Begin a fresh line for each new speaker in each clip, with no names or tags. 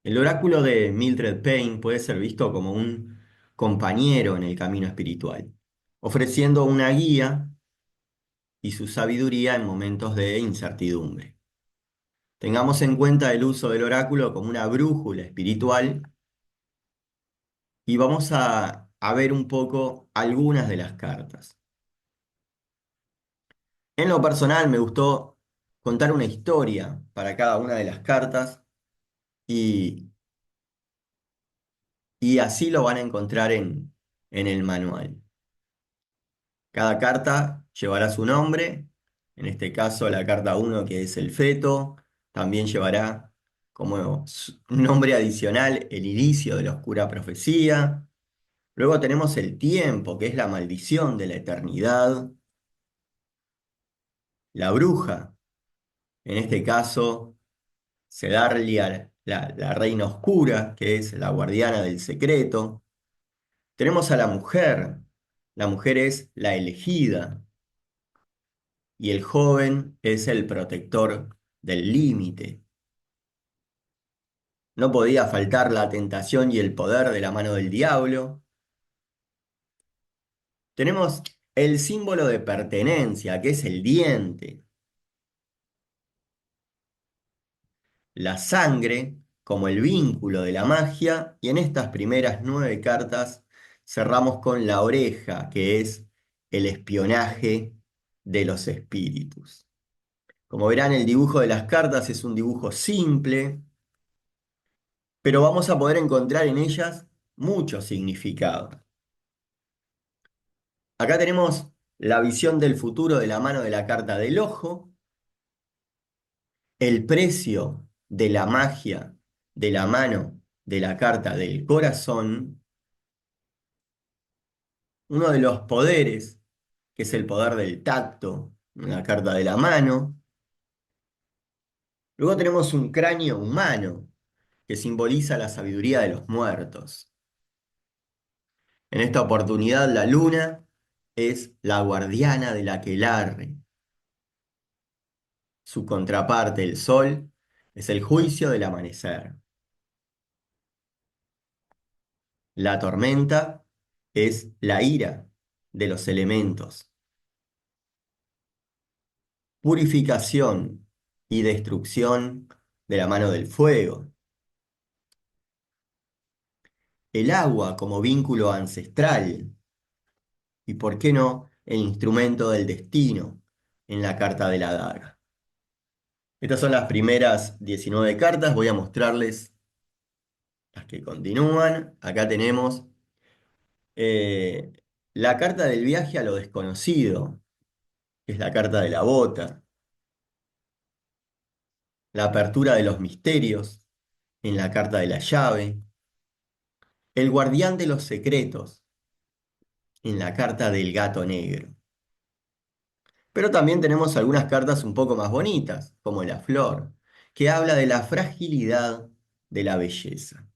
El oráculo de Mildred Payne puede ser visto como un compañero en el camino espiritual, ofreciendo una guía y su sabiduría en momentos de incertidumbre. Tengamos en cuenta el uso del oráculo como una brújula espiritual y vamos a ver un poco algunas de las cartas. En lo personal me gustó contar una historia para cada una de las cartas y, y así lo van a encontrar en el manual. Cada carta llevará su nombre, en este caso la carta uno que es el feto, también llevará como nombre adicional el inicio de la oscura profecía. Luego tenemos el tiempo, que es la maldición de la eternidad. La bruja, en este caso, Sedarlia, la reina oscura, que es la guardiana del secreto. Tenemos a la mujer es la elegida, y el joven es el protector del límite. No podía faltar la tentación y el poder de la mano del diablo. Tenemos el símbolo de pertenencia, que es el diente. La sangre, como el vínculo de la magia. Y en estas primeras 9 cartas cerramos con la oreja, que es el espionaje de los espíritus. Como verán, el dibujo de las cartas es un dibujo simple, pero vamos a poder encontrar en ellas mucho significado. Acá tenemos la visión del futuro de la mano de la carta del ojo, el precio de la magia de la mano de la carta del corazón, uno de los poderes, que es el poder del tacto, en la carta de la mano. Luego tenemos un cráneo humano, que simboliza la sabiduría de los muertos. En esta oportunidad, la luna es la guardiana del aquelarre. Su contraparte, el sol, es el juicio del amanecer. La tormenta es la ira de los elementos. Purificación y destrucción de la mano del fuego. El agua como vínculo ancestral. Y, ¿por qué no?, el instrumento del destino en la carta de la daga. Estas son las primeras 19 cartas. Voy a mostrarles las que continúan. Acá tenemos eh, la carta del viaje a lo desconocido, que es la carta de la bota. La apertura de los misterios, en la carta de la llave. El guardián de los secretos, en la carta del gato negro. Pero también tenemos algunas cartas un poco más bonitas, como la flor, que habla de la fragilidad de la belleza.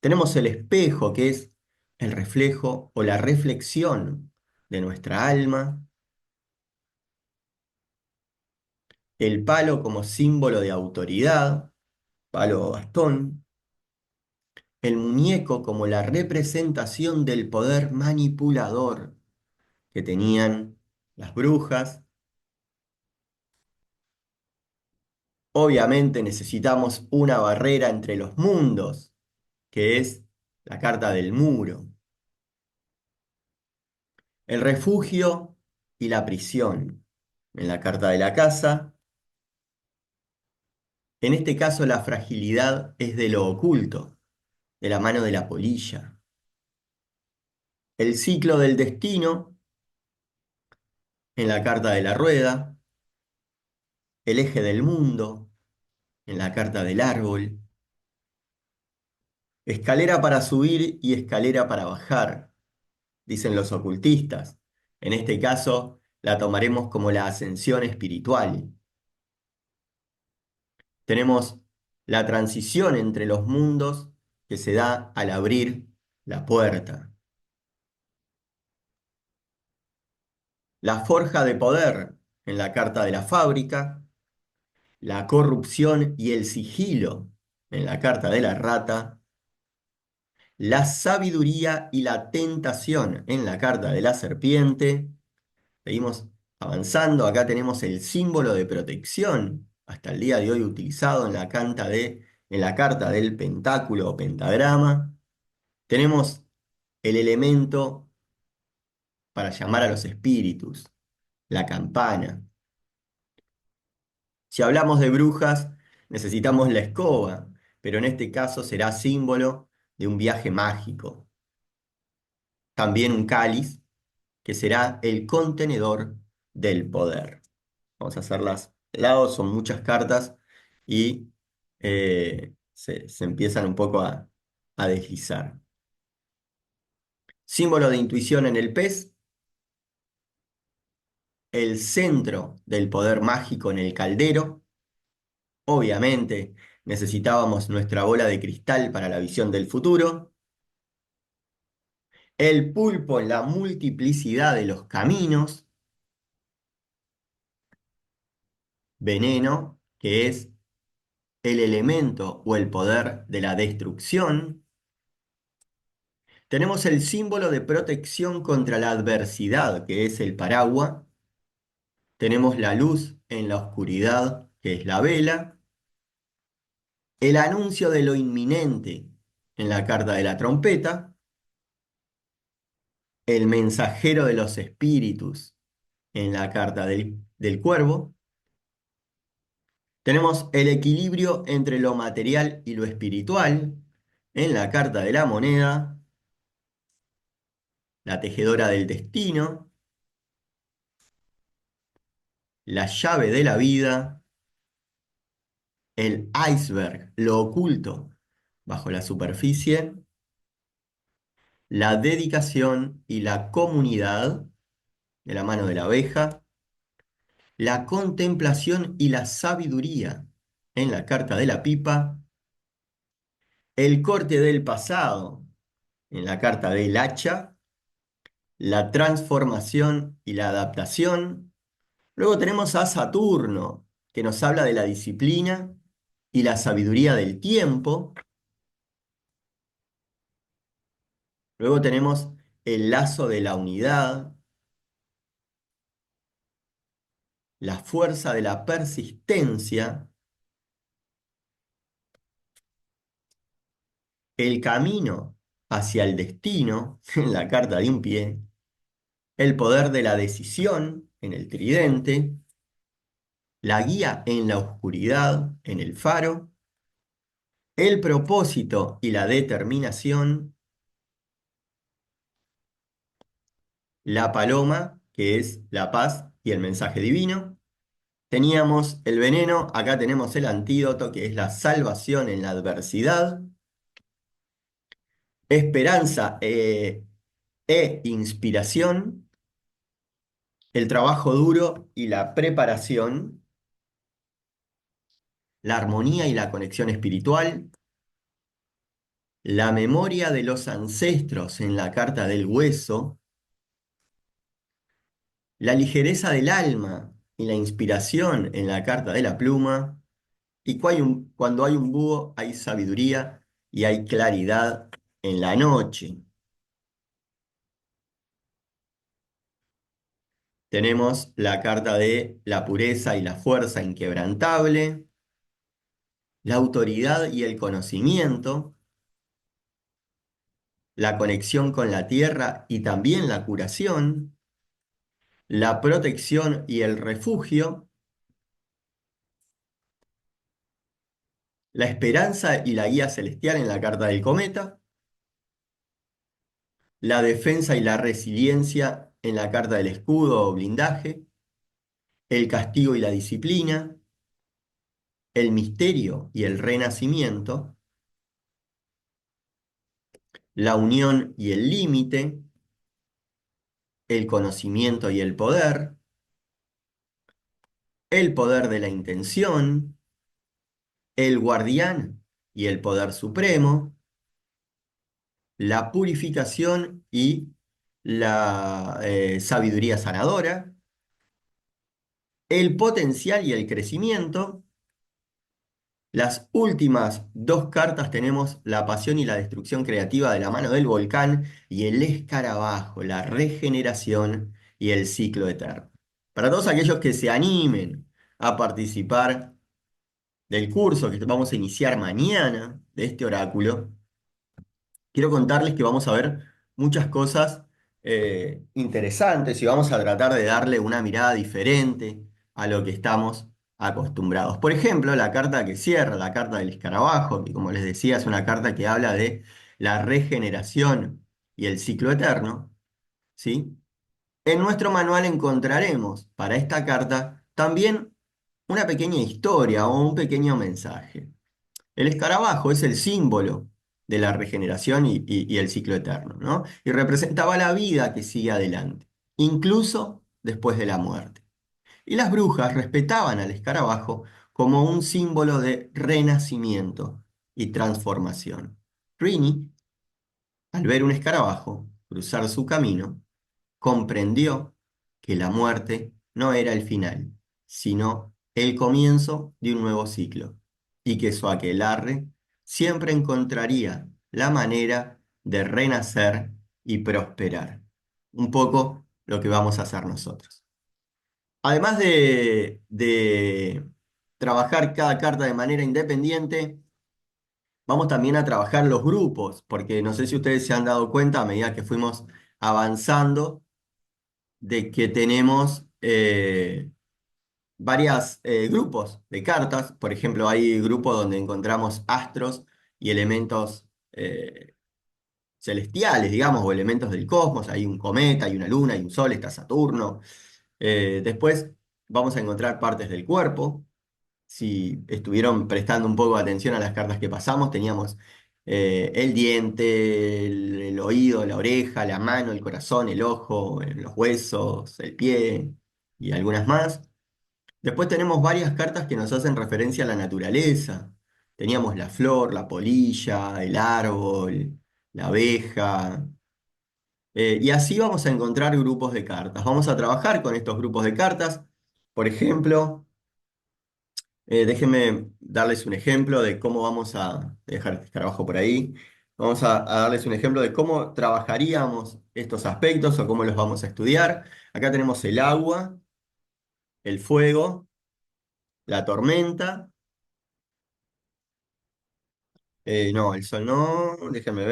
Tenemos el espejo, que es el reflejo o la reflexión de nuestra alma. El palo como símbolo de autoridad, palo o bastón. El muñeco como la representación del poder manipulador que tenían las brujas. Obviamente necesitamos una barrera entre los mundos, que es la carta del muro. El refugio y la prisión, en la carta de la casa. En este caso la fragilidad es de lo oculto, de la mano de la polilla. El ciclo del destino, en la carta de la rueda. El eje del mundo, en la carta del árbol. Escalera para subir y escalera para bajar, dicen los ocultistas. En este caso, la tomaremos como la ascensión espiritual. Tenemos la transición entre los mundos que se da al abrir la puerta. La forja de poder, en la carta de la fábrica. La corrupción y el sigilo, en la carta de la rata, la sabiduría y la tentación en la carta de la serpiente. Seguimos avanzando, acá tenemos el símbolo de protección, hasta el día de hoy utilizado en la carta del pentáculo o pentagrama. Tenemos el elemento para llamar a los espíritus, la campana. Si hablamos de brujas, necesitamos la escoba, pero en este caso será símbolo de un viaje mágico. También un cáliz, que será el contenedor del poder. Vamos a hacerlas de lado, son muchas cartas y se empiezan un poco a deslizar. Símbolo de intuición en el pez, el centro del poder mágico en el caldero. Obviamente necesitábamos nuestra bola de cristal para la visión del futuro. El pulpo en la multiplicidad de los caminos. Veneno, que es el elemento o el poder de la destrucción. Tenemos el símbolo de protección contra la adversidad, que es el paraguas. Tenemos la luz en la oscuridad, que es la vela. El anuncio de lo inminente en la carta de la trompeta. El mensajero de los espíritus en la carta del cuervo. Tenemos el equilibrio entre lo material y lo espiritual en la carta de la moneda. La tejedora del destino. La llave de la vida. El iceberg, lo oculto bajo la superficie. La dedicación y la comunidad de la mano de la abeja. La contemplación y la sabiduría en la carta de la pipa. El corte del pasado en la carta del hacha. La transformación y la adaptación. Luego tenemos a Saturno, que nos habla de la disciplina y la sabiduría del tiempo. Luego tenemos el lazo de la unidad, la fuerza de la persistencia, el camino hacia el destino en la carta de un pie, el poder de la decisión en el tridente, la guía en la oscuridad en el faro, el propósito y la determinación, la paloma, que es la paz y el mensaje divino. Teníamos el veneno, acá tenemos el antídoto, que es la salvación en la adversidad, esperanza e inspiración, el trabajo duro y la preparación, la armonía y la conexión espiritual, la memoria de los ancestros en la carta del hueso, la ligereza del alma y la inspiración en la carta de la pluma, y cuando hay un búho hay sabiduría y hay claridad en la noche. Tenemos la carta de la pureza y la fuerza inquebrantable, la autoridad y el conocimiento, la conexión con la tierra y también la curación, la protección y el refugio, la esperanza y la guía celestial en la carta del cometa, la defensa y la resiliencia en la carta del escudo o blindaje, el castigo y la disciplina, el misterio y el renacimiento, la unión y el límite, el conocimiento y el poder de la intención, el guardián y el poder supremo, la purificación y la sabiduría sanadora, el potencial y el crecimiento, Las últimas dos cartas tenemos la pasión y la destrucción creativa de la mano del volcán y el escarabajo, la regeneración y el ciclo eterno. Para todos aquellos que se animen a participar del curso que vamos a iniciar mañana de este oráculo, quiero contarles que vamos a ver muchas cosas interesantes y vamos a tratar de darle una mirada diferente a lo que estamos acostumbrados. Por ejemplo, la carta que cierra, la carta del escarabajo, que como les decía es una carta que habla de la regeneración y el ciclo eterno, ¿sí? En nuestro manual encontraremos para esta carta también una pequeña historia o un pequeño mensaje. El escarabajo es el símbolo de la regeneración y el ciclo eterno, ¿no? Y representaba la vida que sigue adelante, incluso después de la muerte. Y las brujas respetaban al escarabajo como un símbolo de renacimiento y transformación. Rini, al ver un escarabajo cruzar su camino, comprendió que la muerte no era el final, sino el comienzo de un nuevo ciclo, y que su aquelarre siempre encontraría la manera de renacer y prosperar. Un poco lo que vamos a hacer nosotros. Además de trabajar cada carta de manera independiente, vamos también a trabajar los grupos, porque no sé si ustedes se han dado cuenta a medida que fuimos avanzando de que tenemos varios grupos de cartas. Por ejemplo, hay grupos donde encontramos astros y elementos celestiales, digamos, o elementos del cosmos. Hay un cometa, hay una luna, hay un sol, está Saturno. Después vamos a encontrar partes del cuerpo. Si estuvieron prestando un poco de atención a las cartas que pasamos, teníamos el diente, el oído, la oreja, la mano, el corazón, el ojo, los huesos, el pie y algunas más. Después tenemos varias cartas que nos hacen referencia a la naturaleza. Teníamos la flor, la polilla, el árbol, la abeja. Y así vamos a encontrar grupos de cartas. Vamos a trabajar con estos grupos de cartas. Por ejemplo, déjenme darles un ejemplo de cómo vamos a dejar este trabajo por ahí. Vamos a darles un ejemplo de cómo trabajaríamos estos aspectos o cómo los vamos a estudiar. Acá tenemos el agua, el fuego, la tormenta. No, el sol no. Déjenme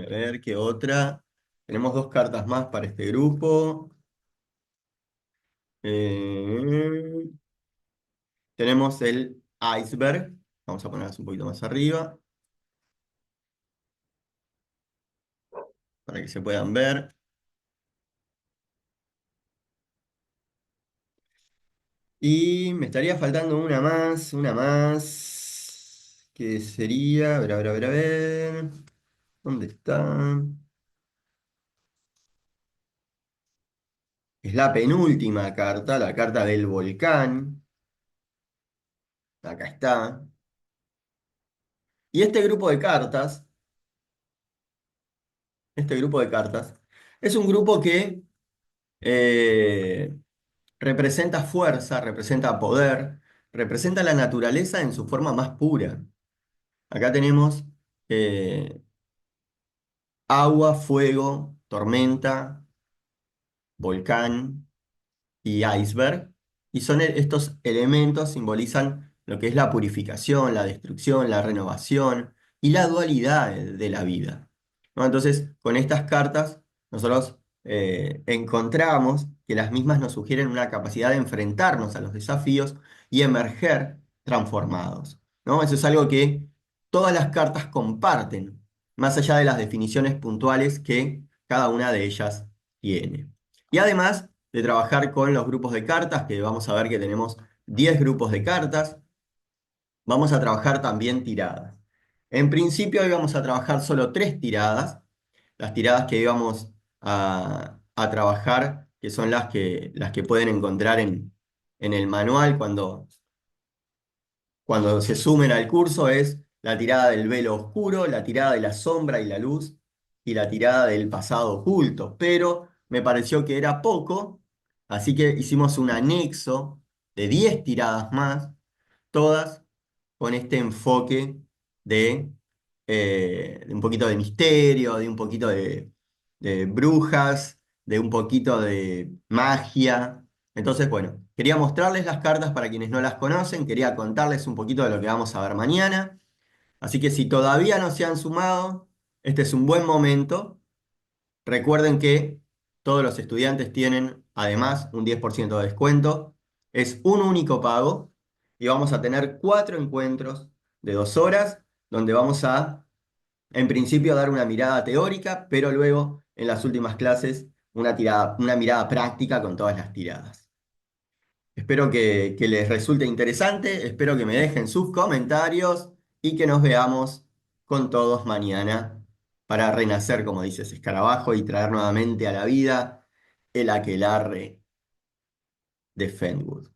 ver qué otra. Tenemos dos cartas más para este grupo. Eh, tenemos el iceberg. Vamos a ponerlas un poquito más arriba para que se puedan ver. Y me estaría faltando una más, que sería, a ver, ¿dónde está? Es la penúltima carta, la carta del volcán. Acá está. Y este grupo de cartas, es un grupo que eh, representa fuerza, representa poder, representa la naturaleza en su forma más pura. Acá tenemos eh, agua, fuego, tormenta, volcán y iceberg. Y son estos elementos simbolizan lo que es la purificación, la destrucción, la renovación y la dualidad de la vida, ¿no? Entonces, con estas cartas, nosotros encontramos que las mismas nos sugieren una capacidad de enfrentarnos a los desafíos y emerger transformados, ¿no? Eso es algo que todas las cartas comparten, más allá de las definiciones puntuales que cada una de ellas tiene. Y además de trabajar con los grupos de cartas, que vamos a ver que tenemos 10 grupos de cartas, vamos a trabajar también tiradas. En principio hoy vamos a trabajar solo 3 tiradas, las tiradas que íbamos a trabajar, que son las que pueden encontrar en el manual cuando se sumen al curso, es la tirada del velo oscuro, la tirada de la sombra y la luz y la tirada del pasado oculto. Pero me pareció que era poco, así que hicimos un anexo de 10 tiradas más todas con este enfoque de, de un poquito de misterio, de un poquito de brujas, de un poquito de magia. Entonces, bueno, quería mostrarles las cartas para quienes no las conocen, quería contarles un poquito de lo que vamos a ver mañana. Así que si todavía no se han sumado, este es un buen momento. Recuerden que todos los estudiantes tienen además un 10% de descuento. Es un único pago y vamos a tener 4 encuentros de 2 horas donde vamos a, en principio, dar una mirada teórica, pero luego en las últimas clases una mirada práctica con todas las tiradas. Espero que les resulte interesante, espero que me dejen sus comentarios y que nos veamos con todos mañana para renacer, como dice ese escarabajo, y traer nuevamente a la vida el aquelarre de Fenwood.